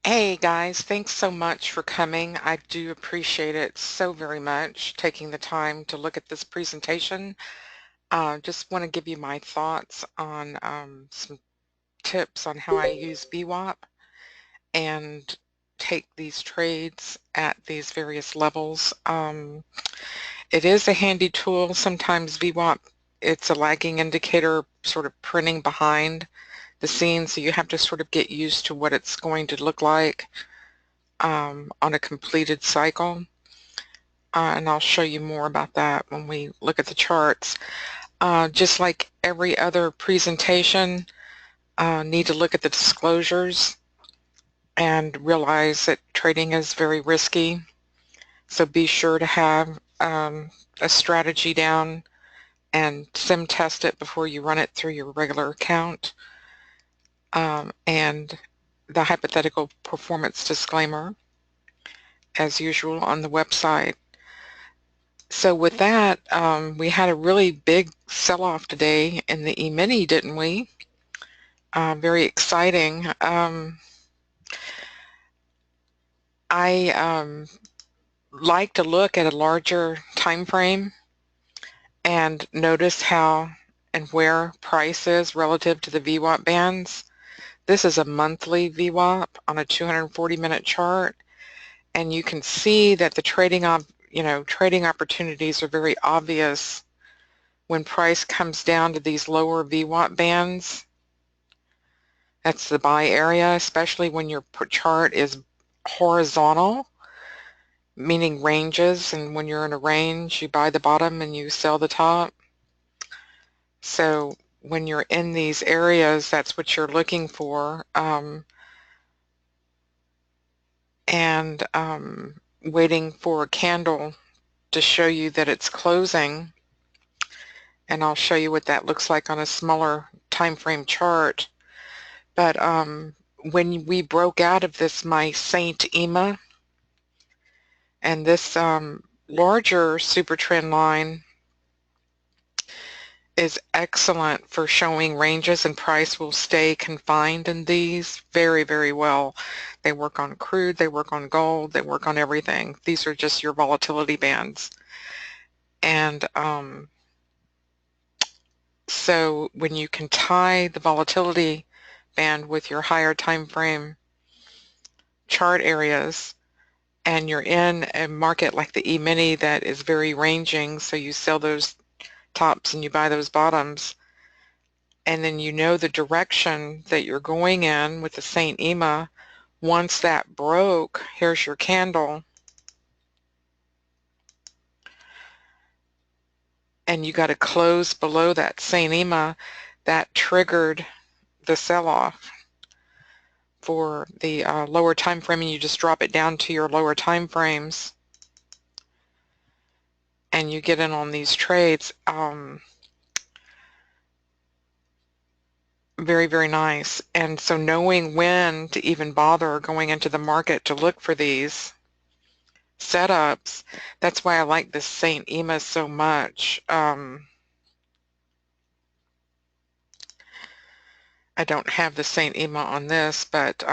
Hey guys, thanks so much for coming. I do appreciate it so very much, taking the time to look at this presentation. Just want to give you my thoughts on some tips on how I use VWAP and take these trades at these various levels. It is a handy tool. Sometimes VWAP, it's a lagging indicator sort of printing behind the scenes, so you have to sort of get used to what it's going to look like on a completed cycle, and I'll show you more about that when we look at the charts. Just like every other presentation, need to look at the disclosures and realize that trading is very risky, so be sure to have a strategy down and sim test it before you run it through your regular account, and the hypothetical performance disclaimer as usual on the website. So with that, we had a really big sell-off today in the E-mini, didn't we? Very exciting. I like to look at a larger time frame and notice how and where price is relative to the VWAP bands. This is a monthly VWAP on a 240-minute chart, and you can see that the trading opportunities are very obvious when price comes down to these lower VWAP bands. That's the buy area, especially when your chart is horizontal, meaning ranges, and when you're in a range, you buy the bottom and you sell the top. So when you're in these areas, that's what you're looking for, and waiting for a candle to show you that it's closing. And I'll show you what that looks like on a smaller time frame chart. But when we broke out of this my Saint EMA, and this larger super trend line is excellent for showing ranges, and price will stay confined in these very, very well. They work on crude, they work on gold, they work on everything. These are just your volatility bands. And so when you can tie the volatility band with your higher time frame chart areas, and you're in a market like the E-mini that is very ranging, so you sell those tops and you buy those bottoms, and then you know the direction that you're going in with the Saint EMA. Once that broke, here's your candle, and you got to close below that Saint EMA. That triggered the sell-off for the lower time frame, and you just drop it down to your lower time frames and you get in on these trades. Very, very nice. And so knowing when to even bother going into the market to look for these setups, that's why I like this Saint EMA so much. I don't have the Saint EMA on this, but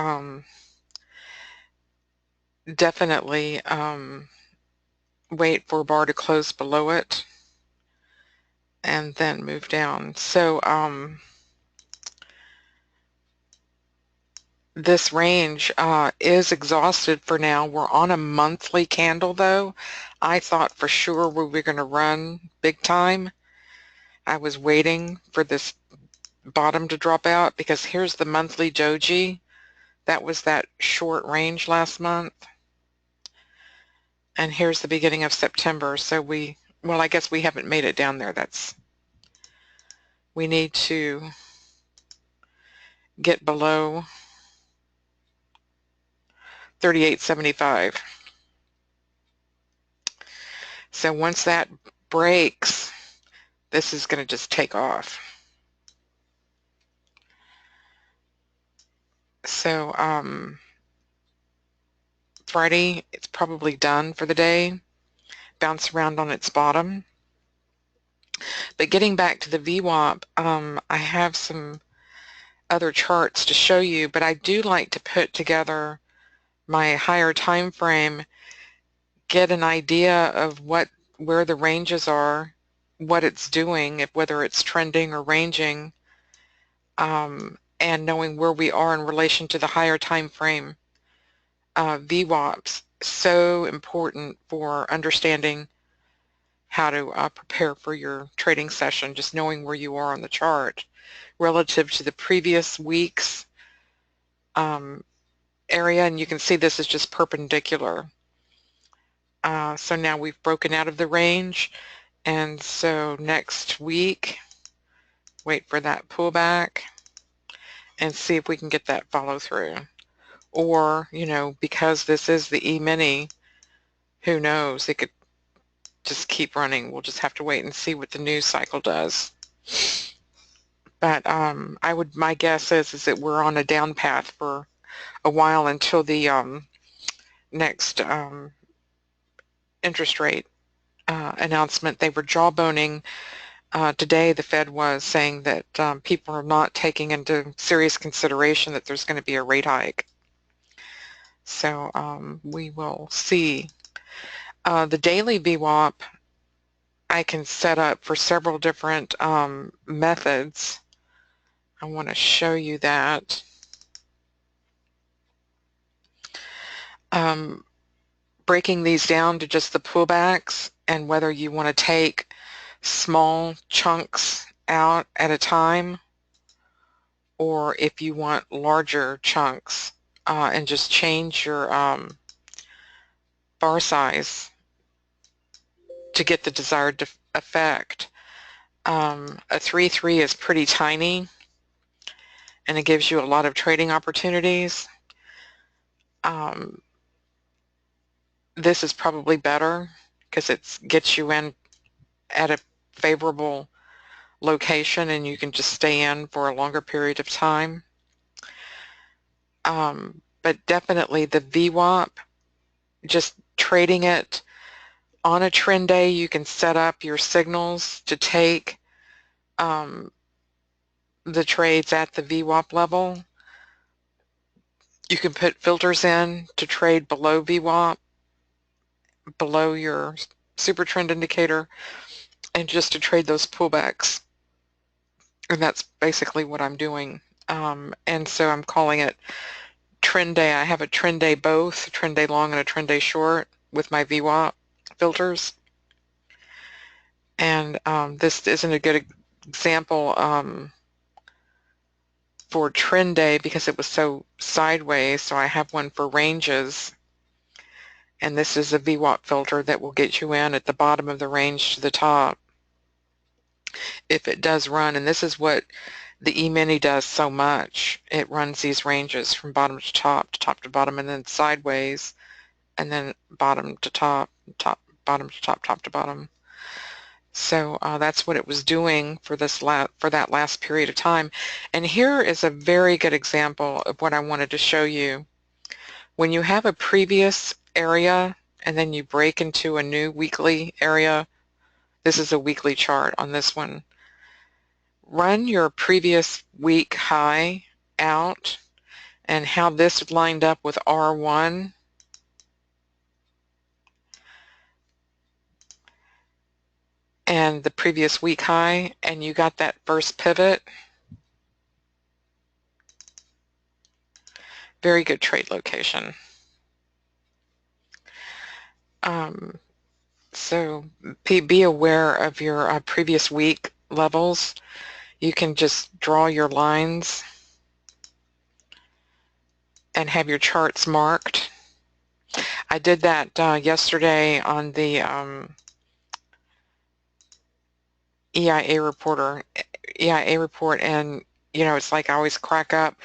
definitely wait for a bar to close below it and then move down. So this range is exhausted for now. We're on a monthly candle though. I thought for sure we were going to run big time. I was waiting for this bottom to drop out because here's the monthly doji. That was that short range last month. And here's the beginning of September. So well, I guess we haven't made it down there. We need to get below 38.75. So once that breaks, this is going to just take off. So Friday, it's probably done for the day. Bounce around on its bottom. But getting back to the VWAP, I have some other charts to show you, but I do like to put together my higher time frame, get an idea of where the ranges are, what it's doing, whether it's trending or ranging, and knowing where we are in relation to the higher time frame VWAPs. So important for understanding how to prepare for your trading session, just knowing where you are on the chart relative to the previous week's area, and you can see this is just perpendicular. So now we've broken out of the range, and so next week, wait for that pullback and see if we can get that follow through. Or, you know, because this is the E-mini, who knows, it could just keep running. We'll just have to wait and see what the news cycle does. But my guess is that we're on a down path for a while until the next interest rate announcement. They were jawboning today. The Fed was saying that people are not taking into serious consideration that there's going to be a rate hike. So we will see. The daily VWAP I can set up for several different methods. I want to show you that. Breaking these down to just the pullbacks and whether you want to take small chunks out at a time or if you want larger chunks and just change your bar size to get the desired effect. A 3-3 is pretty tiny and it gives you a lot of trading opportunities. This is probably better because it gets you in at a favorable location and you can just stay in for a longer period of time. But definitely the VWAP, just trading it on a trend day, you can set up your signals to take the trades at the VWAP level. You can put filters in to trade below VWAP, below your super trend indicator, and just to trade those pullbacks. And that's basically what I'm doing. And so I'm calling it trend day. I have a trend day both, a trend day long and a trend day short with my VWAP filters. And this isn't a good example for trend day because it was so sideways. So I have one for ranges. And this is a VWAP filter that will get you in at the bottom of the range to the top if it does run. And this is what the E-mini does so much. It runs these ranges from bottom to top to bottom, and then sideways, and then bottom to top, bottom to top, top to bottom. So that's what it was doing for that last period of time. And here is a very good example of what I wanted to show you. When you have a previous area and then you break into a new weekly area, this is a weekly chart on this one, run your previous week high out and how this lined up with R1. And the previous week high, and you got that first pivot. Very good trade location. So be aware of your previous week levels. You can just draw your lines and have your charts marked. I did that yesterday on the EIA report, and you know, it's like I always crack up.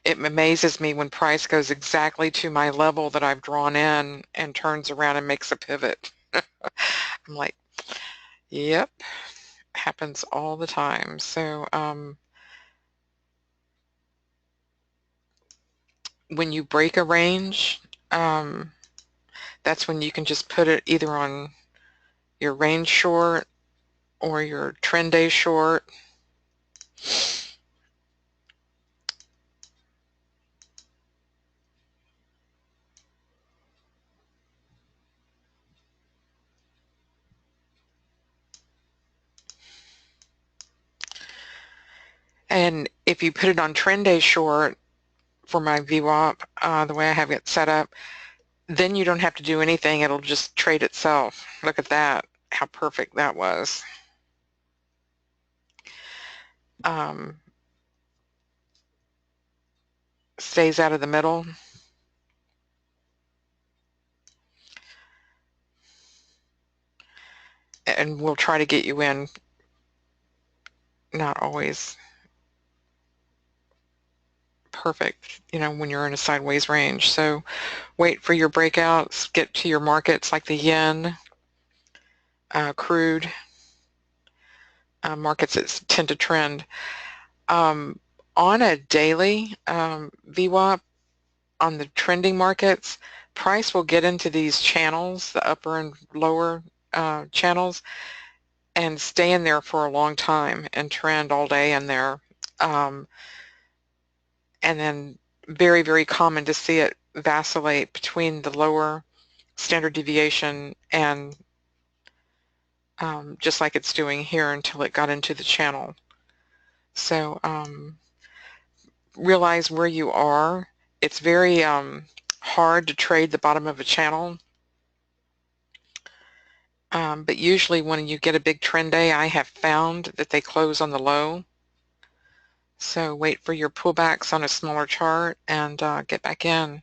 It amazes me when price goes exactly to my level that I've drawn in and turns around and makes a pivot. I'm like, yep, happens all the time. So when you break a range, that's when you can just put it either on your range short or your trend day short. And if you put it on trend day short for my VWAP, the way I have it set up, then you don't have to do anything. It'll just trade itself. Look at that, how perfect that was. Stays out of the middle. And we'll try to get you in. Not always perfect, you know, when you're in a sideways range. So wait for your breakouts, get to your markets like the yen, crude, markets that tend to trend. On a daily VWAP, on the trending markets, price will get into these channels, the upper and lower channels, and stay in there for a long time and trend all day in there. And then very, very common to see it vacillate between the lower standard deviation and just like it's doing here until it got into the channel. So realize where you are. It's very hard to trade the bottom of a channel. But usually when you get a big trend day, I have found that they close on the low. So wait for your pullbacks on a smaller chart and get back in.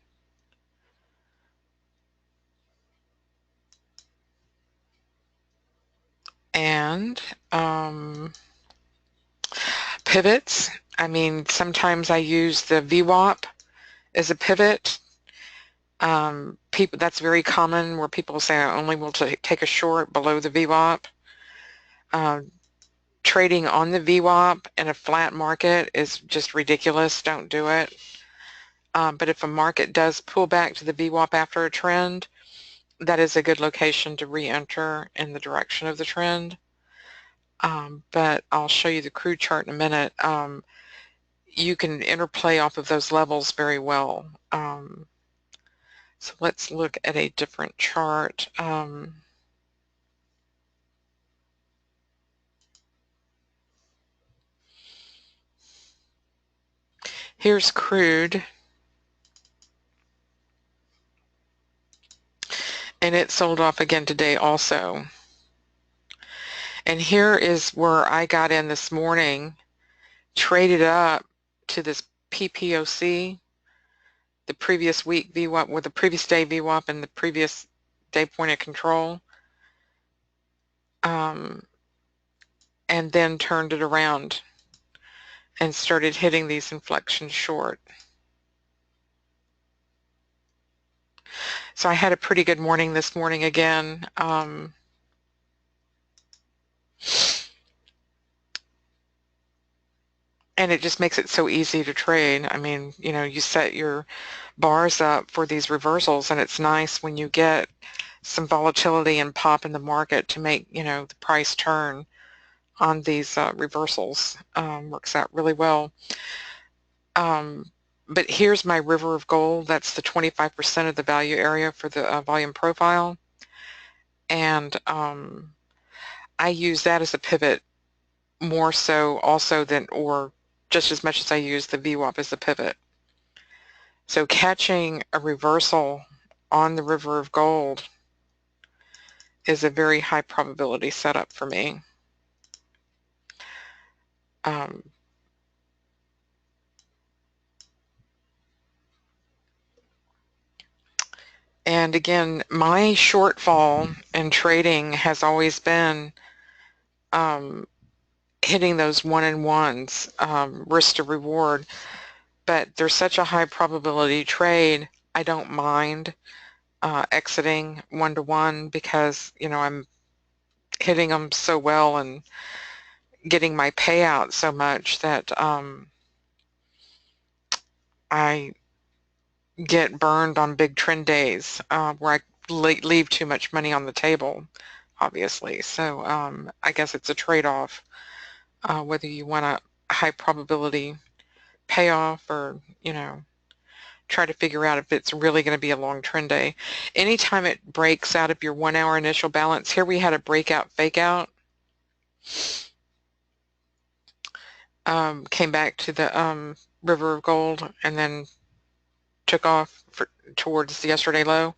And pivots. I mean, sometimes I use the VWAP as a pivot. That's very common where people say I only will take a short below the VWAP. Trading on the VWAP in a flat market is just ridiculous. Don't do it. But if a market does pull back to the VWAP after a trend, that is a good location to re-enter in the direction of the trend. But I'll show you the crude chart in a minute. You can interplay off of those levels very well. So let's look at a different chart. Here's crude. And it sold off again today also. And here is where I got in this morning, traded up to this PPOC, the previous week VWAP, with the previous day VWAP and the previous day point of control, and then turned it around and started hitting these inflections short. So I had a pretty good morning this morning again. And it just makes it so easy to trade. I mean, you know, you set your bars up for these reversals, and it's nice when you get some volatility and pop in the market to make, you know, the price turn on these reversals. Works out really well. But here's my river of gold. That's the 25% of the value area for the volume profile. And I use that as a pivot more so also than, or just as much as I use the VWAP as a pivot. So catching a reversal on the river of gold is a very high probability setup for me. And again, my shortfall in trading has always been hitting those one-and-ones, risk to reward. But there's such a high probability trade, I don't mind exiting one-to-one because, you know, I'm hitting them so well and getting my payout so much that I get burned on big trend days where I leave too much money on the table, obviously. So I guess it's a trade-off, whether you want a high probability payoff or, you know, try to figure out if it's really going to be a long trend day. Anytime it breaks out of your 1 hour initial balance, here we had a breakout fake out. came back to the river of gold and then took off towards the yesterday low.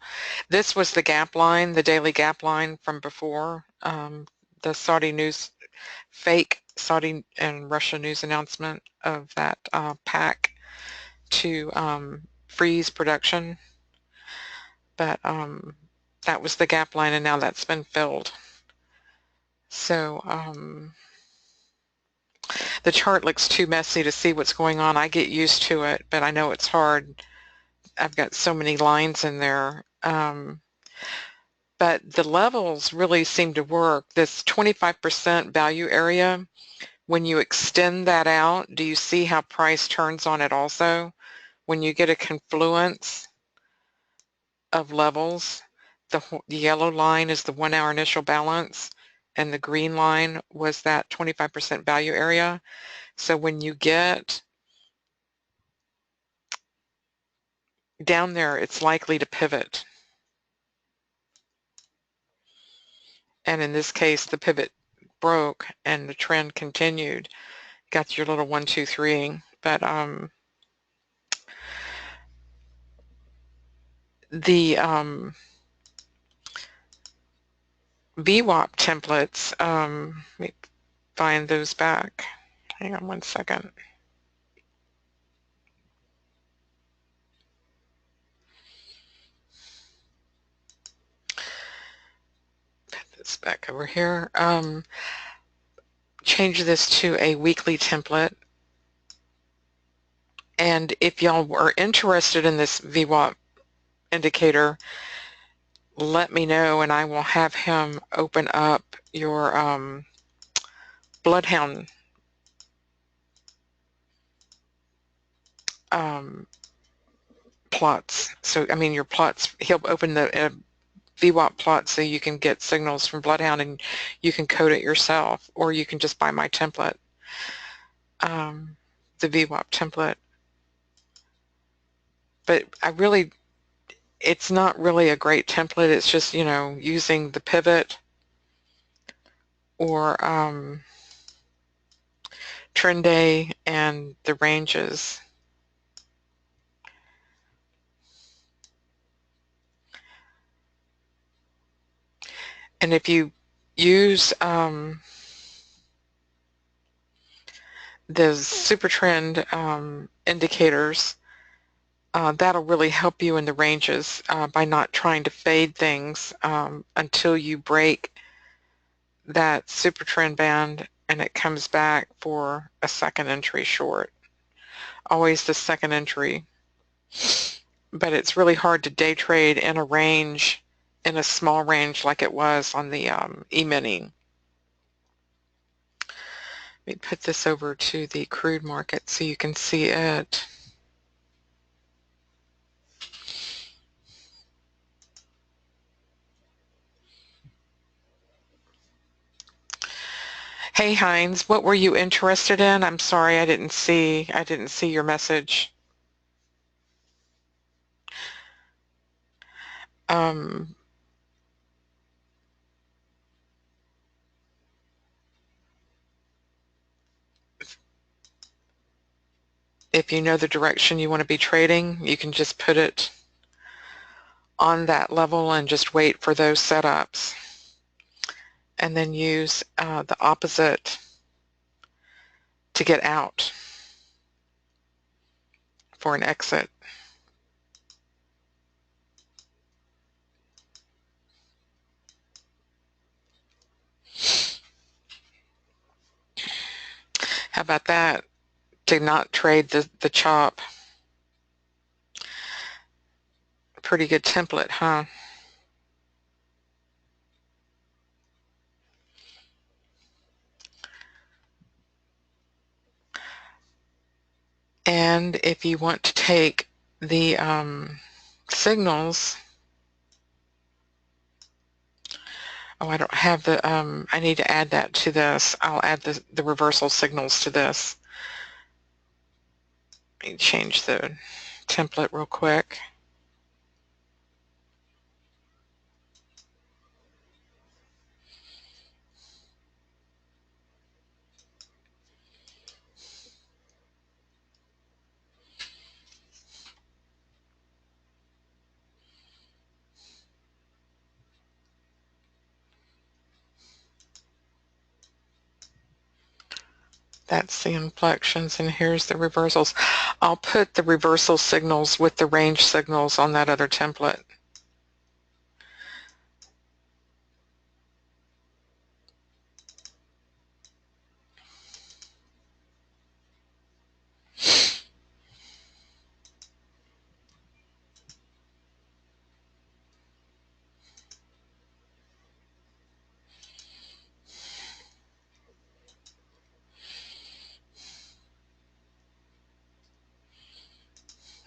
This was the gap line, the daily gap line from before the Saudi news, fake Saudi and Russia news announcement of that pack to freeze production. But that was the gap line, and now that's been filled. So the chart looks too messy to see what's going on. I get used to it, but I know it's hard. I've got so many lines in there. But the levels really seem to work. This 25% value area, when you extend that out, do you see how price turns on it also? When you get a confluence of levels, the yellow line is the 1 hour initial balance, and the green line was that 25% value area. So when you get down there, it's likely to pivot. And in this case, the pivot broke and the trend continued. Got your little 1, 2, 3. But the VWAP templates, let me find those back. Hang on 1 second. Put this back over here. Change this to a weekly template. And if y'all are interested in this VWAP indicator, let me know and I will have him open up your Bloodhound plots. So, I mean, your plots, he'll open the VWAP plot so you can get signals from Bloodhound and you can code it yourself, or you can just buy my template, the VWAP template. But it's not really a great template. It's just, you know, using the pivot or trend day and the ranges. And if you use the super trend indicators, that'll really help you in the ranges by not trying to fade things until you break that super trend band and it comes back for a second entry short. Always the second entry. But it's really hard to day trade in a range, in a small range like it was on the E-mini. Let me put this over to the crude market so you can see it. Hey Heinz, what were you interested in? I'm sorry, I didn't see your message. If you know the direction you want to be trading, you can just put it on that level and just wait for those setups. And then use the opposite to get out for an exit. How about that? To not trade the chop. Pretty good template, huh? And if you want to take the signals, oh, I don't have the, I need to add that to this. I'll add the reversal signals to this. Let me change the template real quick. That's the inflections, and here's the reversals. I'll put the reversal signals with the range signals on that other template.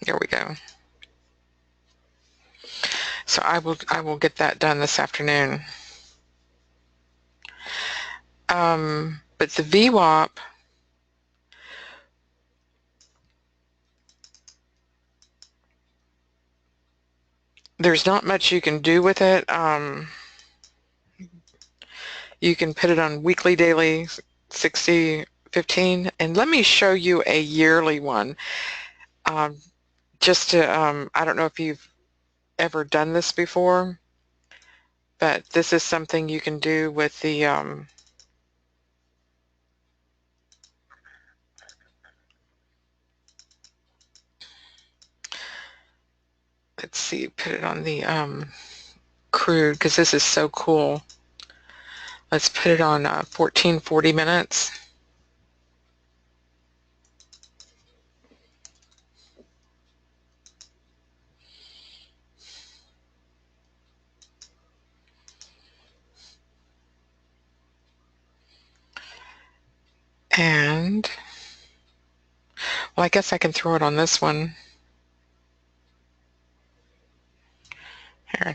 Here we go. So I will get that done this afternoon. But the VWAP, there's not much you can do with it. You can put it on weekly, daily, 60, 15, and let me show you a yearly one. Just to, I don't know if you've ever done this before, but this is something you can do with the let's see, put it on the crude, because this is so cool. Let's put it on 1440 minutes. And, well, I guess I can throw it on this one. Here.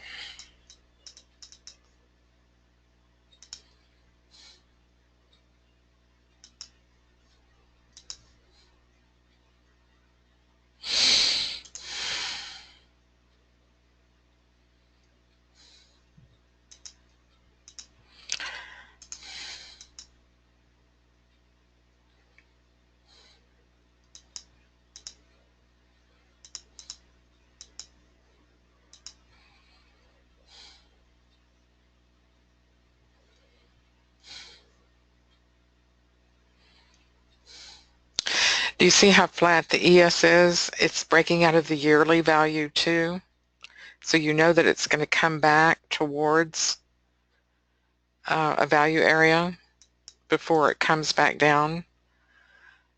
Do you see how flat the ES is? It's breaking out of the yearly value too. So you know that it's going to come back towards a value area before it comes back down.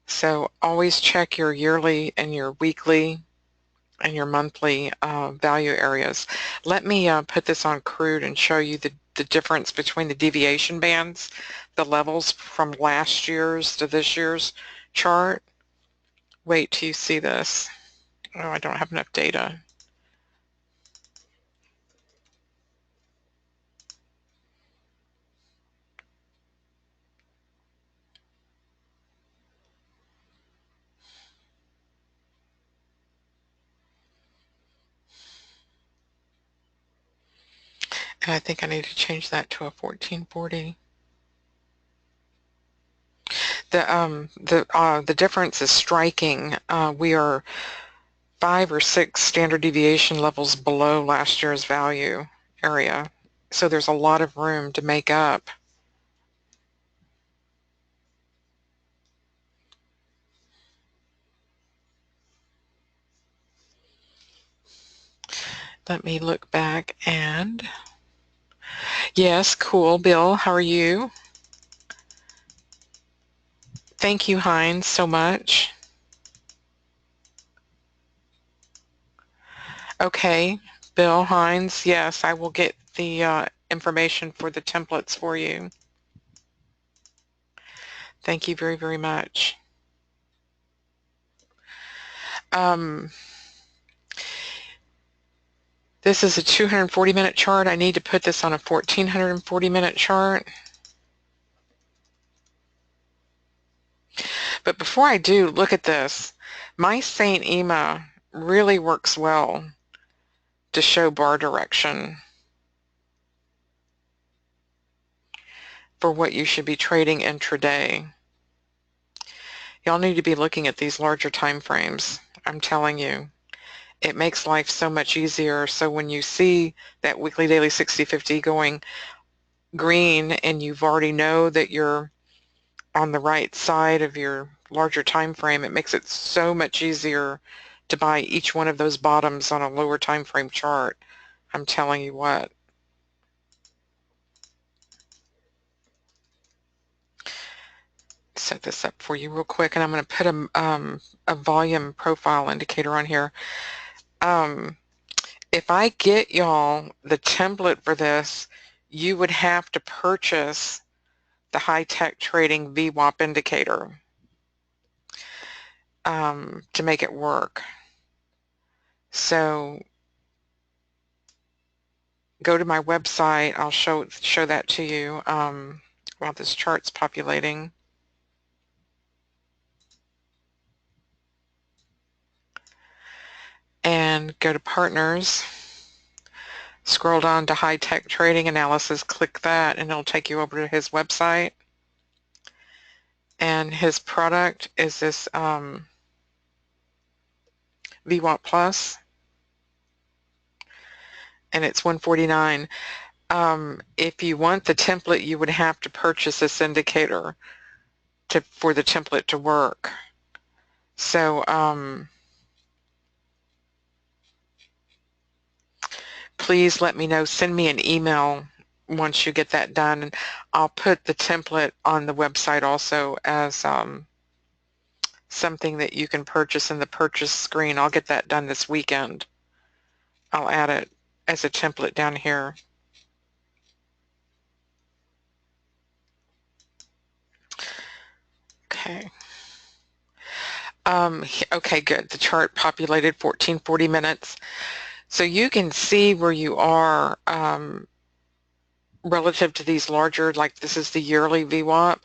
So always check your yearly and your weekly and your monthly value areas. Let me put this on crude and show you the difference between the deviation bands, the levels from last year's to this year's chart. Wait till you see this. Oh, I don't have enough data. And I think I need to change that to a 1440. The difference is striking. We are 5 or 6 standard deviation levels below last year's value area. So there's a lot of room to make up. Let me look back and yes, cool. Bill, how are you? Thank you, Heinz, so much. Okay, Bill, Heinz, yes, I will get the information for the templates for you. Thank you very, very much. This is a 240-minute chart. I need to put this on a 1440-minute chart. But before I do, look at this. My Saint EMA really works well to show bar direction for what you should be trading intraday. Y'all need to be looking at these larger time frames. I'm telling you, it makes life so much easier. So when you see that weekly, daily 60-50 going green and you've already know that you're on the right side of your larger time frame, it makes it so much easier to buy each one of those bottoms on a lower time frame chart. I'm telling you what. Set this up for you real quick, and I'm going to put a volume profile indicator on here. If I get y'all the template for this, you would have to purchase the high-tech trading VWAP indicator to make it work. So go to my website. I'll show that to you while this chart's populating. And go to partners. Scroll down to high-tech trading analysis, click that, and it'll take you over to his website. And his product is this VWAP Plus, and it's $149. If you want the template, you would have to purchase this indicator for the template to work. So please let me know. Send me an email once you get that done, and I'll put the template on the website also as something that you can purchase in the purchase screen. I'll get that done this weekend. I'll add it as a template down here. Okay. Okay, good. The chart populated 1440 minutes. So you can see where you are relative to these larger, like this is the yearly VWAP.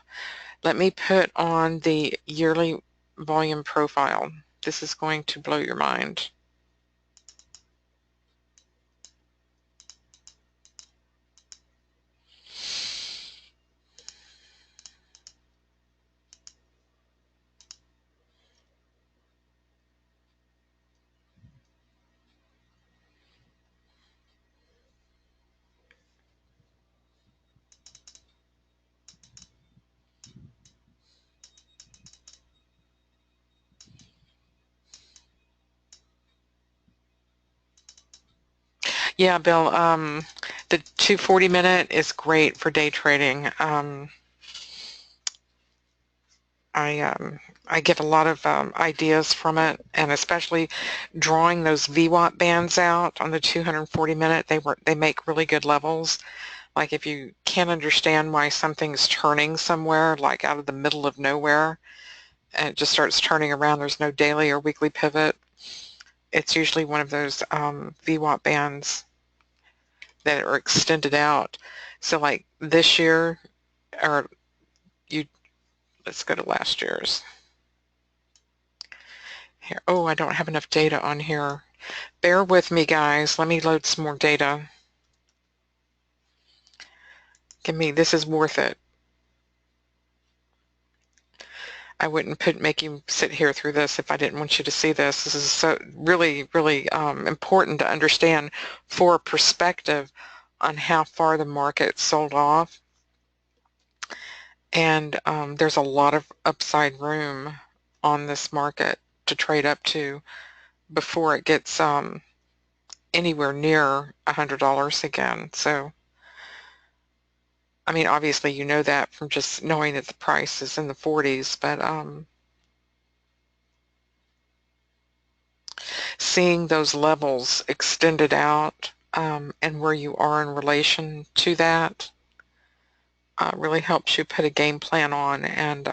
Let me put on the yearly volume profile. This is going to blow your mind. Yeah, Bill, the 240 minute is great for day trading. I get a lot of ideas from it, and especially drawing those VWAP bands out on the 240 minute, they make really good levels. Like if you can't understand why something's turning somewhere, like out of the middle of nowhere, and it just starts turning around, there's no daily or weekly pivot, it's usually one of those VWAP bands that are extended out. So like this year, or let's go to last year's. Here, oh, I don't have enough data on here. Bear with me, guys. Let me load some more data. This is worth it. I wouldn't make you sit here through this if I didn't want you to see this. This is so really, really important to understand for perspective on how far the market sold off. And there's a lot of upside room on this market to trade up to before it gets anywhere near $100 again. So, I mean, obviously you know that from just knowing that the price is in the 40s, but seeing those levels extended out and where you are in relation to that really helps you put a game plan on and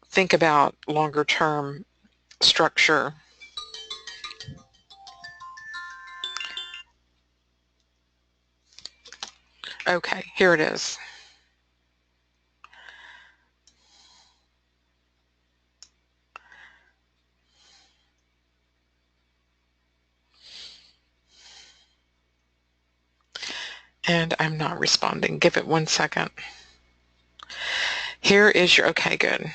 think about longer term structure. Okay, here it is. And I'm not responding. Give it 1 second. Here is your, okay, good.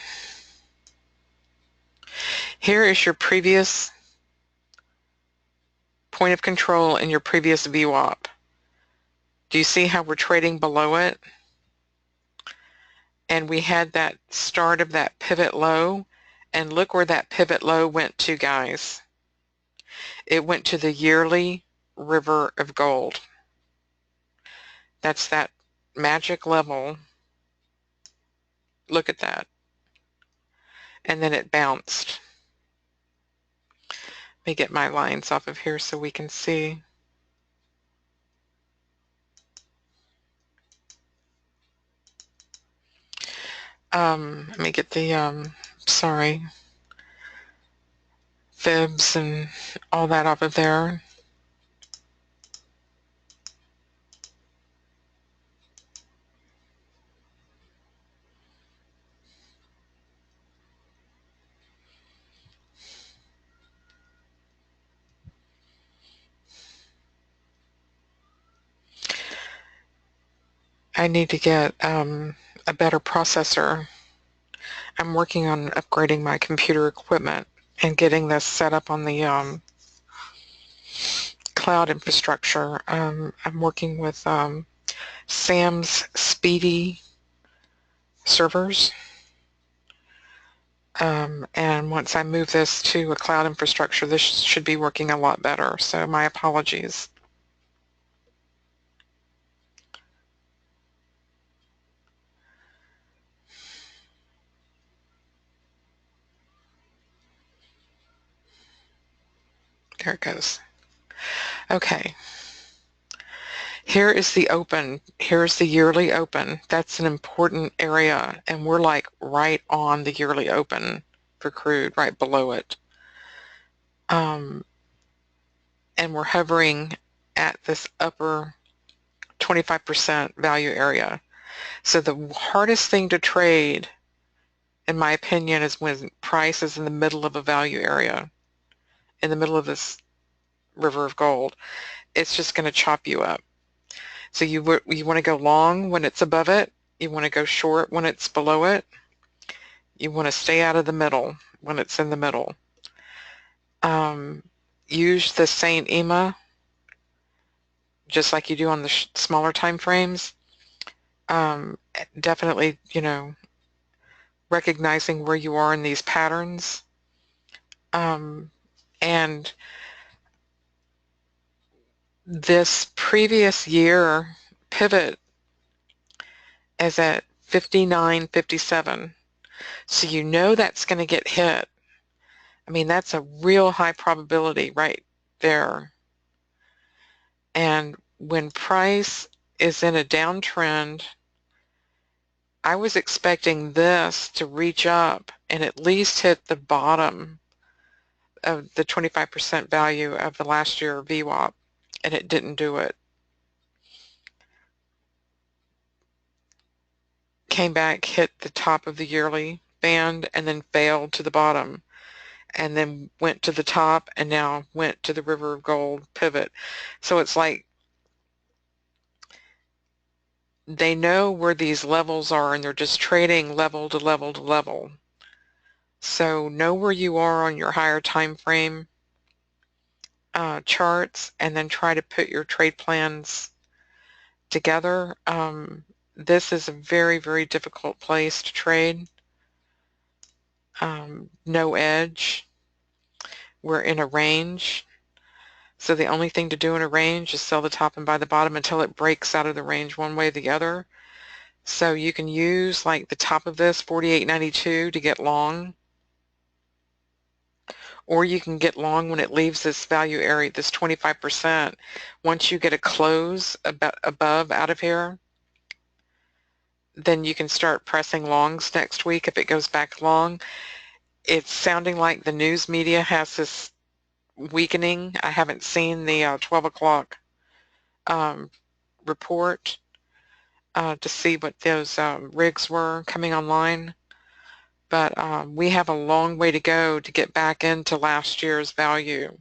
Here is your previous point of control and your previous VWAP. Do you see how we're trading below it? and we had that start of that pivot low, and look where that pivot low went to, guys. It went to the yearly river of gold. That's that magic level. Look at that. And then it bounced. Let me get my lines off of here so we can see. Let me get the, sorry, fibs and all that off of there. I need to get a better processor. I'm working on upgrading my computer equipment and getting this set up on the cloud infrastructure. I'm working with Sam's Speedy servers. And once I move this to a cloud infrastructure, this should be working a lot better. So my apologies. There it goes. Okay. Here is the open. Here's the yearly open. That's an important area, and we're like right on the yearly open for crude, right below it. And we're hovering at this upper 25% value area. So the hardest thing to trade, in my opinion, is when price is in the middle of a value area, in the middle of this river of gold. It's just going to chop you up. So you want to go long when it's above it. You want to go short when it's below it. You want to stay out of the middle when it's in the middle. Use the Saint EMA just like you do on the smaller time frames. Definitely, recognizing where you are in these patterns. And this previous year pivot is at 59.57. So you know that's going to get hit. I mean, that's a real high probability right there. And when price is in a downtrend, I was expecting this to reach up and at least hit the bottom of the 25% value of the last year VWAP, and it didn't do it. Came back, hit the top of the yearly band, and then failed to the bottom, and then went to the top, and now went to the river of gold pivot. So it's like they know where these levels are, and they're just trading level to level to level. So know where you are on your higher time frame charts, and then try to put your trade plans together. This is a very, very difficult place to trade. No edge. We're in a range. So the only thing to do in a range is sell the top and buy the bottom until it breaks out of the range one way or the other. So you can use like the top of this 48.92 to get long, or you can get long when it leaves this value area, this 25%. Once you get a close above out of here, then you can start pressing longs next week if it goes back long. It's sounding like the news media has this weakening. I haven't seen the 12 o'clock report to see what those rigs were coming online, but we have a long way to go to get back into last year's value.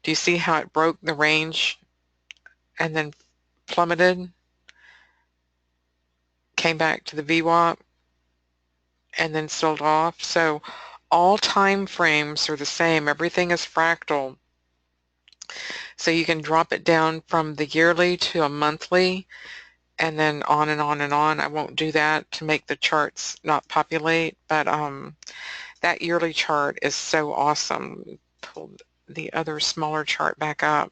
Do you see how it broke the range and then plummeted, came back to the VWAP, and then sold off? So all time frames are the same. Everything is fractal. So you can drop it down from the yearly to a monthly, and then on and on and on. I won't do that to make the charts not populate, but that yearly chart is so awesome. Pull the other smaller chart back up.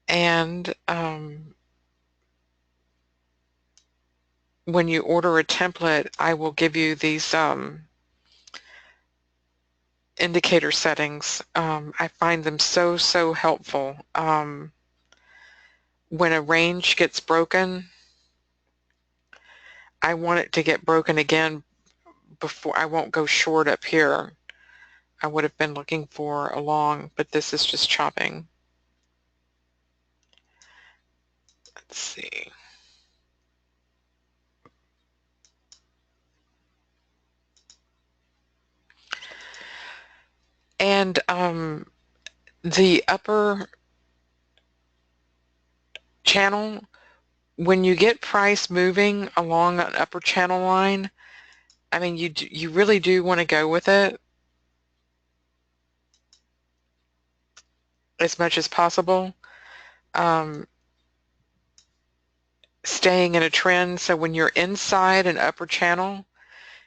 And when you order a template, I will give you these indicator settings. I find them so helpful. When a range gets broken, I want it to get broken again before. I won't go short up here. I would have been looking for a long, but this is just chopping. Let's see. And the upper channel, when you get price moving along an upper channel line, I mean, you really do want to go with it as much as possible. Staying in a trend, so when you're inside an upper channel,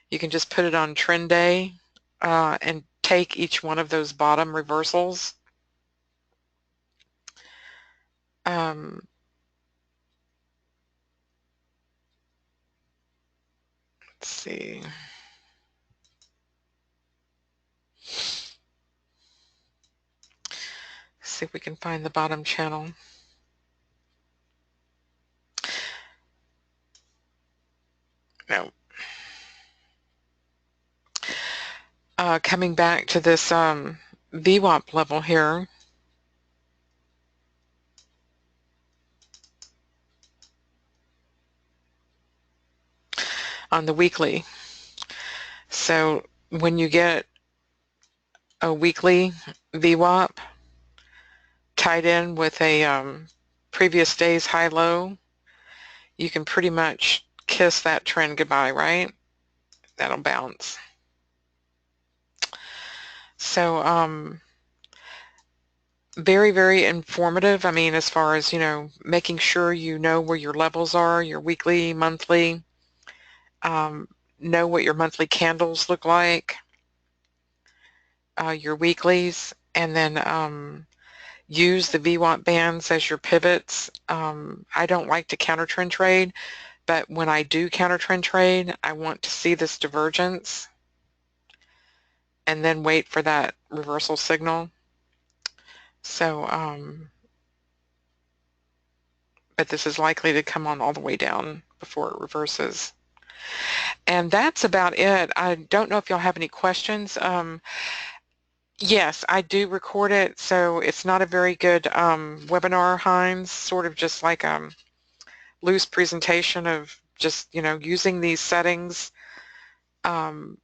you can just put it on trend day and take each one of those bottom reversals. Let's see. See if we can find the bottom channel. No. Coming back to this VWAP level here, on the weekly. So when you get a weekly VWAP tied in with a previous day's high-low, you can pretty much kiss that trend goodbye, right? That'll bounce. So very informative. I mean, as far as, you know, making sure you know where your levels are, your weekly, monthly, know what your monthly candles look like, your weeklies, and then use the VWAP bands as your pivots. I don't like to counter trend trade, but when I do counter trend trade, I want to see this divergence and then wait for that reversal signal. So, but this is likely to come on all the way down before it reverses. And that's about it. I don't know if y'all have any questions. Yes, I do record it, so it's not a very good webinar, Hines, sort of just like a loose presentation of just, you know, using these settings to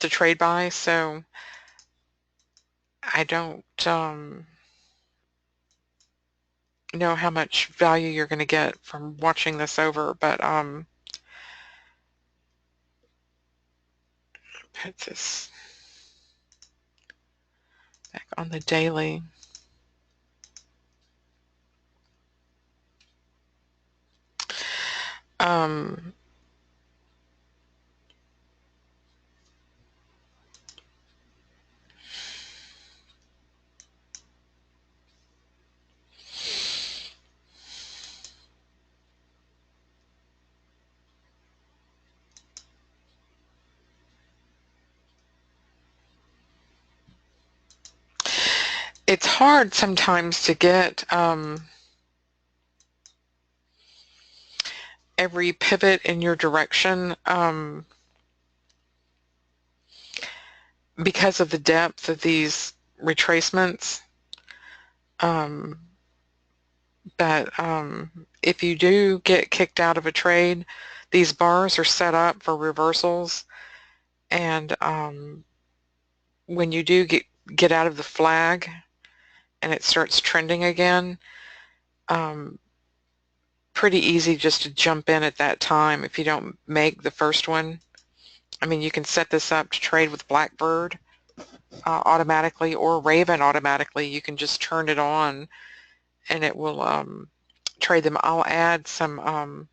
trade by. So I don't know how much value you're going to get from watching this over, but put this back on the daily. It's hard sometimes to get every pivot in your direction because of the depth of these retracements. But if you do get kicked out of a trade, these bars are set up for reversals, and when you do get out of the flag and it starts trending again, pretty easy just to jump in at that time if you don't make the first one. I mean, you can set this up to trade with Blackbird, automatically, or Raven automatically. You can just turn it on and it will trade them. I'll add some,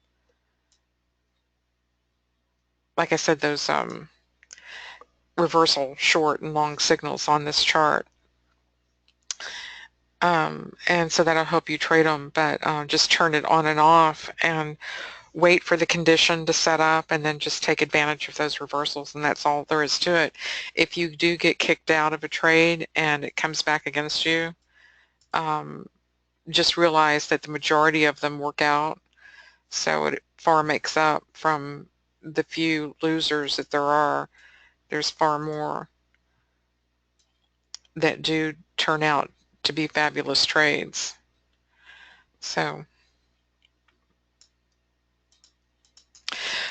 like I said, those reversal short and long signals on this chart. And so that'll help you trade them, but just turn it on and off and wait for the condition to set up and then just take advantage of those reversals, and that's all there is to it. If you do get kicked out of a trade and it comes back against you, just realize that the majority of them work out, so it far makes up from the few losers that there are. There's far more that do turn out to be fabulous trades. So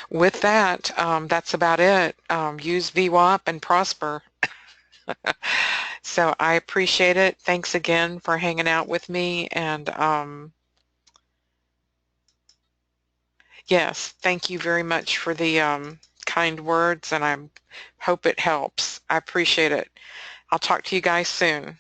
with that, that's about it. Use VWAP and prosper. So I appreciate it. Thanks again for hanging out with me. And yes, thank you very much for the kind words, and I hope it helps. I appreciate it. I'll talk to you guys soon.